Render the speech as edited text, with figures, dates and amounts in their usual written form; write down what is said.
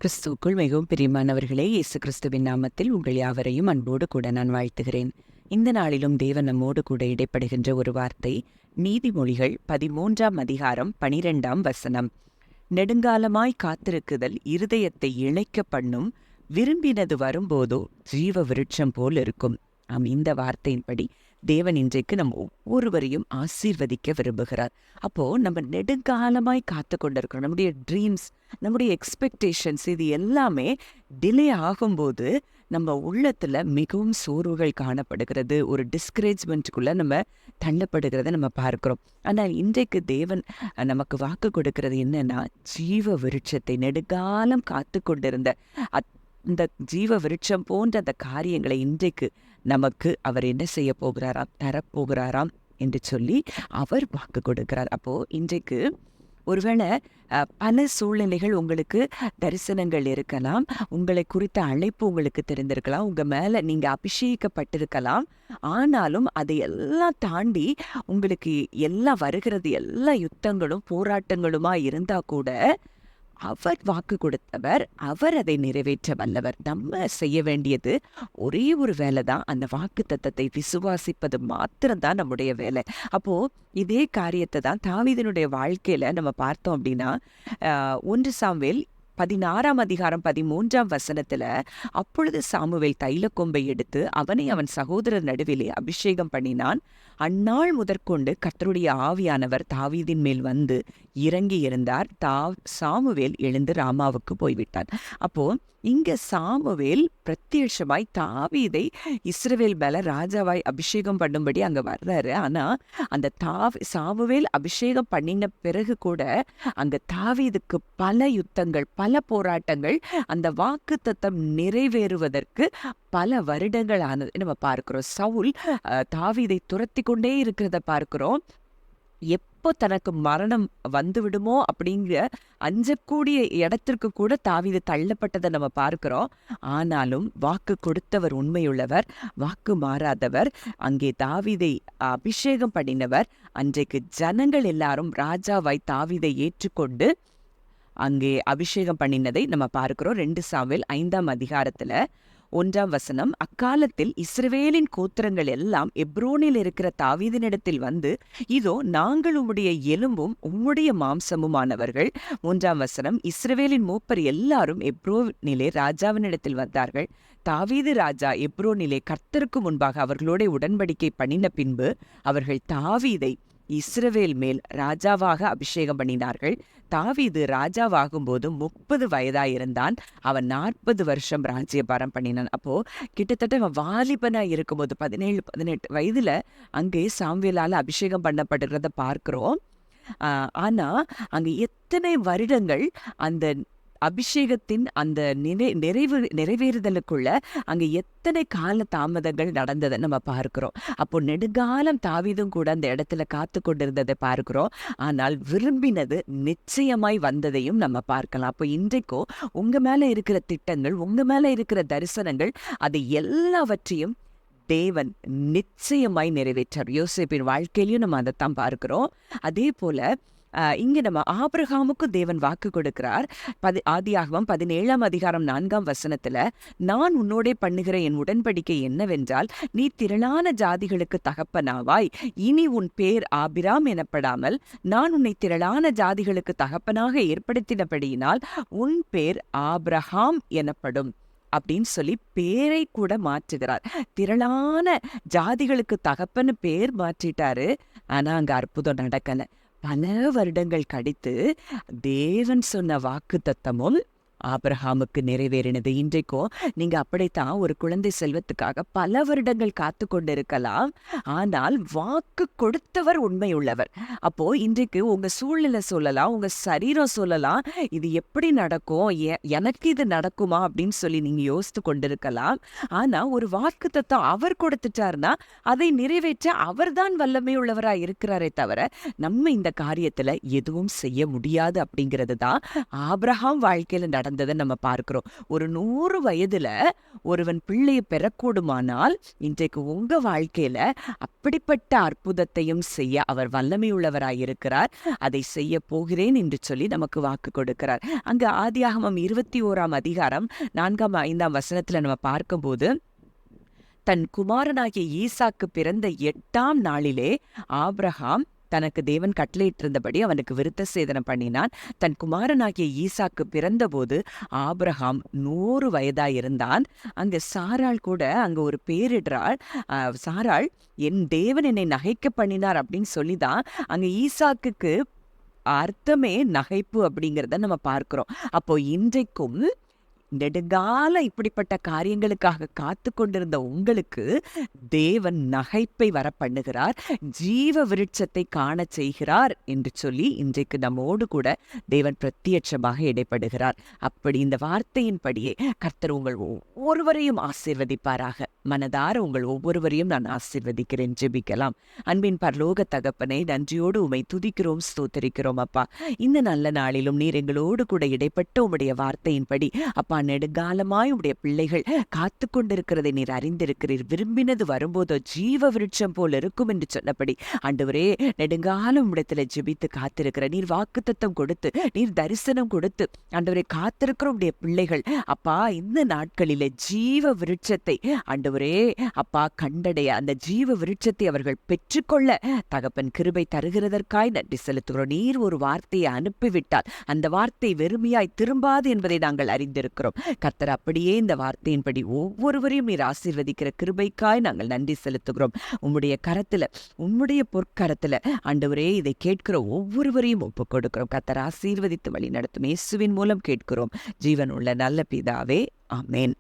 கிறிஸ்துவுக்குள் மிகவும் பிரியமானவர்களே, இயேசு கிறிஸ்துவின் நாமத்தில் உங்கள் யாவரையும் அன்போடு கூட நான் வாழ்த்துகிறேன். இந்த நாளிலும் தேவன் நம்மோடு கூட இடைப்படுகின்ற ஒரு வார்த்தை, நீதிமொழிகள் 13ஆம் அதிகாரம் 12ஆம் வசனம். நெடுங்காலமாய் காத்திருக்குதல் இருதயத்தை இளைக்க பண்ணும், விரும்பினது வரும்போதோ ஜீவ விருட்சம் போல் இருக்கும். இந்த வார்த்தையின்படி தேவன் இன்றைக்கு நம்ம ஒவ்வொருவரையும் ஆசீர்வதிக்க விரும்புகிறார். அப்போ நம்ம நெடுங்காலமாய் காத்து கொண்டிருக்கிறோம். நம்முடைய ட்ரீம்ஸ், நம்முடைய எக்ஸ்பெக்டேஷன்ஸ், இது எல்லாமே டிலே ஆகும்போது நம்ம உள்ளத்துல மிகவும் சோர்வுகள் காணப்படுகிறது, ஒரு டிஸ்கரேஜ்மெண்ட்டுக்குள்ள நம்ம தள்ளப்படுகிறத நம்ம பார்க்கிறோம். ஆனால் இன்றைக்கு தேவன் நமக்கு வாக்கு கொடுக்கிறது என்னன்னா, ஜீவ விருட்சத்தை நெடுங்காலம் காத்து கொண்டிருந்த இந்த ஜீவ விருட்சம் போன்ற அந்த காரியங்களை இன்றைக்கு நமக்கு அவர் என்ன செய்ய போகிறாராம், தரப்போகிறாராம் என்று சொல்லி அவர் வாக்கு கொடுக்கிறார். அப்போ இன்றைக்கு ஒருவேளை பல சூழ்நிலைகள், உங்களுக்கு தரிசனங்கள் இருக்கலாம், உங்களை குறித்த அழைப்பு உங்களுக்கு தெரிந்திருக்கலாம், உங்க மேல நீங்க அபிஷேகிக்கப்பட்டிருக்கலாம். ஆனாலும் அதை எல்லாம் தாண்டி உங்களுக்கு எல்லாம் வருகிறது, எல்லா யுத்தங்களும் போராட்டங்களுமா இருந்தா கூட அவர் வாக்கு கொடுத்தவர், அவர் அதை நிறைவேற்ற வல்லவர். நம்ம செய்ய வேண்டியது ஒரே ஒரு வேலை தான், அந்த வாக்கு தத்தத்தை விசுவாசிப்பது மாத்திரம்தான் நம்முடைய வேலை. அப்போ இதே காரியத்தை தான் தாவீதினுடைய வாழ்க்கையில நம்ம பார்த்தோம் அப்படின்னா, 1 சாமுவேல் 16ஆம் அதிகாரம் 13ஆம் வசனத்துல, அப்பொழுது சாமுவேல் தைலக்கொம்பை எடுத்து அவனை அவன் சகோதரர் நடுவிலே அபிஷேகம் பண்ணினான். அந்நாள் முதற்கொண்டு கர்த்தருடைய ஆவியானவர் தாவீதின் மேல் வந்து இறங்கி இருந்தார். சாமுவேல் எழுந்து ராமாவுக்கு போய்விட்டான். அப்போ இங்க சாமுவேல் பிரத்யட்சமாய் தாவீதை இஸ்ரவேல் மேல ராஜாவாய் அபிஷேகம் பண்ணும்படி அங்க வர்றாரு. ஆனா அந்த சாமுவேல் அபிஷேகம் பண்ணின பிறகு கூட அங்க தாவீதுக்கு பல யுத்தங்கள், பல போராட்டங்கள், அந்த வாக்கு தத்தம் நிறைவேறுவதற்கு பல வருடங்கள் ஆனது நம்ம பார்க்கிறோம். சவுல் தாவீதை துரத்தி கொண்டே இருக்கிறத பார்க்கிறோம். எப்போ தனக்கு மரணம் வந்து விடுமோ அப்படிங்கிற அஞ்சக்கூடிய இடத்திற்கு கூட தாவீது தள்ளப்பட்டதை நம்ம பார்க்கிறோம். ஆனாலும் வாக்கு கொடுத்தவர் உண்மையுள்ளவர், வாக்கு மாறாதவர். அங்கே தாவீதை அபிஷேகம் பண்ணினவர். அன்றைக்கு ஜனங்கள் எல்லாரும் ராஜாவாய் தாவீதை ஏற்றுக்கொண்டு அங்கே அபிஷேகம் பண்ணினதை நம்ம பார்க்கிறோம். 2 சாமுவேல் 5ஆம் அதிகாரத்துல 1ஆம் வசனம். அக்காலத்தில் இஸ்ரவேலின் கோத்திரங்கள் எல்லாம் எப்ரோனில் இருக்கிற தாவீதினிடத்தில் வந்து, இதோ நாங்கள் உம்முடைய எலும்பும் உம்முடைய மாம்சமுமானவர்கள். 3ஆம் வசனம். இஸ்ரவேலின் மூப்பர் எல்லாரும் எப்ரோனிலே ராஜாவினிடத்தில் வந்தார்கள். தாவீது ராஜா எப்ரோனிலே கர்த்தருக்கு முன்பாக அவர்களோட உடன்படிக்கை பண்ணின பின்பு அவர்கள் தாவீதை இஸ்ரவேல் மேல் ராஜாவாக அபிஷேகம் பண்ணினார்கள். தாவீது ராஜாவாகும்போது 30 வயதாயிருந்தான். அவன் 40 வருஷம் ராஜ்யபாரம் பண்ணினான். அப்போ கிட்டத்தட்ட அவன் வாலிபனா இருக்கும்போது 17-18 வயதுல அங்கே சாமுவேலால அபிஷேகம் பண்ணப்படுகிறத பார்க்கிறோம். ஆனா அங்க எத்தனை வருடங்கள் அந்த அபிஷேகத்தின் அந்த நிறைவேறுதலுக்குள்ள அங்க எத்தனை கால தாமதங்கள் நடந்ததை நம்ம பார்க்கிறோம். அப்போ நெடுங்காலம் தாவீதும் கூட அந்த இடத்துல காத்து கொண்டிருந்ததை பார்க்கிறோம். ஆனால் விரும்பினது நிச்சயமாய் வந்ததையும் நம்ம பார்க்கலாம். அப்போ இன்றைக்கோ உங்க மேல இருக்கிற திட்டங்கள், உங்க மேல இருக்கிற தரிசனங்கள், அதை எல்லாவற்றையும் தேவன் நிச்சயமாய் நிறைவேற்றார். யோசேப்பின் வாழ்க்கையிலையும் நம்ம அதைத்தான் பார்க்கிறோம். அதே போல இங்க நம்ம ஆபிரகாமுக்கு தேவன் வாக்கு கொடுக்கிறார். ஆதியாகமம் 17ஆம் அதிகாரம் 4ஆம் வசனத்துல, நான் உன்னோடே பண்ணுகிற என் உடன்படிக்கை என்னவென்றால், நீ திரளான ஜாதிகளுக்கு தகப்பனாவாய். இனி உன் பேர் ஆபிராம் எனப்படாமல் நான் உன்னை திரளான ஜாதிகளுக்கு தகப்பனாக ஏற்படுத்தினபடியினால் உன் பேர் ஆபிரகாம் எனப்படும் அப்படின்னு சொல்லி பேரை கூட மாற்றுகிறார். திரளான ஜாதிகளுக்கு தகப்பன்னு பேர் மாற்றிட்டாரு. ஆனா அங்க அற்புதம் நடக்கல. பல வருடங்கள் கழித்து தேவன் சொன்ன வாக்கு தத்தமும் ஆபிரகாமுக்கு நிறைவேறினது. இன்றைக்கும் நீங்க அப்படித்தான் ஒரு குழந்தை செல்வத்துக்காக பல வருடங்கள் காத்து கொண்டிருக்கலாம். ஆனால் வாக்கு கொடுத்தவர் உண்மையுள்ளவர். அப்போ இன்றைக்கு உங்க சூழ்நிலை சொல்லலாம், உங்க சரீரம் சொல்லலாம், இது எப்படி நடக்கும், எனக்கு இது நடக்குமா அப்படின்னு சொல்லி நீங்க யோசித்து கொண்டிருக்கலாம். ஆனா ஒரு வாக்கு தத்தம் அவர் கொடுத்துட்டாருன்னா அதை நிறைவேற்ற அவர்தான் வல்லமை உள்ளவரா இருக்கிறாரே தவிர நம்ம இந்த காரியத்துல எதுவும் செய்ய முடியாது. அப்படிங்கிறது தான் ஆபிரகாம் வாழ்க்கையில நடந்த தந்ததை நம்ம பார்க்கிறோம். ஒரு 100 வயதுல ஒருவன் பிள்ளையை பெறக்கூடுமானால் இன்றைக்கு உங்க வாழ்க்கையில அப்படிப்பட்ட அற்புதத்தையும் செய்ய அவர் வல்லமையுள்ளவராயிருக்கிறார். அதை செய்ய போகிறேன் என்று சொல்லி நமக்கு வாக்கு கொடுக்கிறார். அங்க ஆதியாகமம் 21ஆம் அதிகாரம் 4ஆம் 5ஆம் வசனத்துல நம்ம பார்க்கும்போது, தன் குமாரனாகிய ஈசாக்கு பிறந்த 8ஆம் நாளிலே ஆபிரகாம் தனக்கு தேவன் கட்டளையிட்டிருந்தபடி அவனுக்கு விருத்த சேதனம் பண்ணினான். தன் குமாரனாகிய ஈசாக்கு பிறந்தபோது ஆபிரகாம் 100 வயதாயிருந்தான். அங்க சாராள் கூட அங்க ஒரு பேரிடுறாள். சாராள், என் தேவன் என்னை நகைக்க பண்ணினார் அப்படின்னு சொல்லிதான் அங்க ஈசாக்குக்கு அர்த்தமே நகைப்பு அப்படிங்கிறத நம்ம பார்க்கிறோம். அப்போ இன்றைக்கும் நெடுங்கால இப்படிப்பட்ட காரியங்களுக்காக காத்து கொண்டிருந்த உங்களுக்கு தேவன் நகைப்பை வர பண்ணுகிறார், ஜீவ விருட்சத்தை காண செய்கிறார் என்று சொல்லி இன்றைக்கு நம்மோடு கூட தேவன் பிரத்யட்சமாக இடைப்படுகிறார். அப்படி இந்த வார்த்தையின்படியே கர்த்தர் உங்கள் ஒவ்வொருவரையும் ஆசீர்வதிப்பாராக. மனதார உங்கள் ஒவ்வொருவரையும் நான் ஆசீர்வதிக்கிறேன். ஜெபிக்கலாம். அன்பின் பரலோக தகப்பனை, நன்றியோடு உம்மை துதிக்கிறோம், ஸ்தோத்தரிக்கிறோம் அப்பா. இந்த நல்ல நாளிலும் நீர் எங்களோடு கூட இடைப்பட்ட உம்முடைய வார்த்தையின்படி அப்பா, நெடுங்காலமாய் உடைய பிள்ளைகள் காத்து கொண்டிருக்கிறதை நீர் அறிந்திருக்கிறீர். விரும்பினது வரும்போதோ ஜீவ விருட்சம் போல் இருக்கும் என்று சொன்னபடி ஆண்டவரே, நெடுங்காலம் உம்மிடத்துல ஜெபித்து காத்திருக்கிற நீர் வாக்குத்தத்தம் கொடுத்து, நீர் தரிசனம் கொடுத்து ஆண்டவரே காத்திருக்கிற உடைய பிள்ளைகள் அப்பா, இந்த நாட்களிலே ஜீவ விருட்சத்தை ஆண்டவரே அப்பா கண்டடைய, அந்த ஜீவ விருட்சத்தை அவர்கள் பெற்றுக்கொள்ள தகப்பன் கிருபை தருகிறதற்காய் நன்றி செலுத்துகிறோம். நீர் ஒரு வார்த்தையை அனுப்பிவிட்டால் அந்த வார்த்தை வெறுமையாய் திரும்பாது என்பதை நாங்கள் அறிந்திருக்கிறோம். கர்த்தர் அப்படியே இந்த வார்த்தையின்படி ஒவ்வொருவரையும் நீர் ஆசீர்வதிக்கிற கிருபைக்காய் நாங்கள் நன்றி செலுத்துகிறோம். உம்முடைய கரத்துல, உம்முடைய பொற்கரத்துல ஆண்டவரே இதை கேட்கிற ஒவ்வொருவரையும் ஒப்புக் கொடுக்கிறோம். கர்த்தர் ஆசீர்வதித்து வழி நடத்தும் இயேசுவின் மூலம் கேட்கிறோம் ஜீவன் உள்ள நல்ல பிதாவே, ஆமென்.